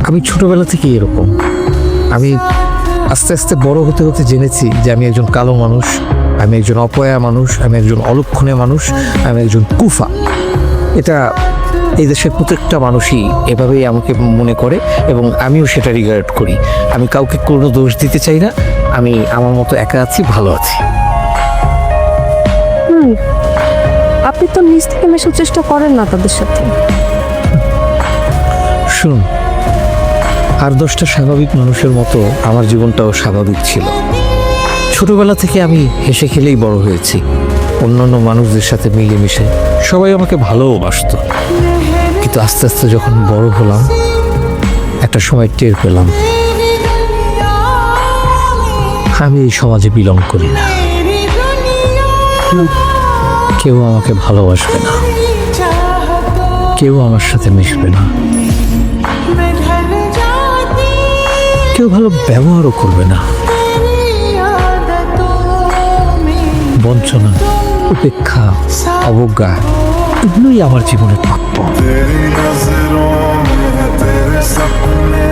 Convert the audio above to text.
আমি ছোটবেলা থেকে এরকম। আমি আস্তে আস্তে বড় হতে হতে জেনেছি যে আমি একজন কালো মানুষ, আমি একজন অপয়া মানুষ, আমি একজন অলক্ষণে মানুষ, আমি একজন কুফা। এটা এই দেশের প্রত্যেকটা মানুষই এভাবেই আমাকে মনে করে এবং আমিও সেটা রিগার্ড করি। আমি কাউকে কোনো দোষ দিতে চাই না, আমি আমার মতো একা আছি, ভালো আছি। আপনি তো নিজ থেকে মেশার চেষ্টা করেন না তাদের সাথে। শুনুন, আর 10টা স্বাভাবিক মানুষের মতো আমার জীবনটাও স্বাভাবিক ছিল। ছোটবেলা থেকে আমি হেসে খেলেই বড় হয়েছি, অন্যান্য মানুষদের সাথে মিলেমিশে সবাই আমাকে ভালোবাসতো। কিন্তু আস্তে আস্তে যখন বড় হলাম, একটা সময় টের পেলাম আমি এই সমাজে বিলং করি না। কেউ আমাকে ভালোবাসবে না, কেউ আমার সাথে মিশবে না, কেউ ভালো ব্যবহারও করবে না। বঞ্চনা, উপেক্ষা, অবজ্ঞা এগুলোই আমার জীবনের প্রাপ্য। तेरी नजरों में तेरे सपने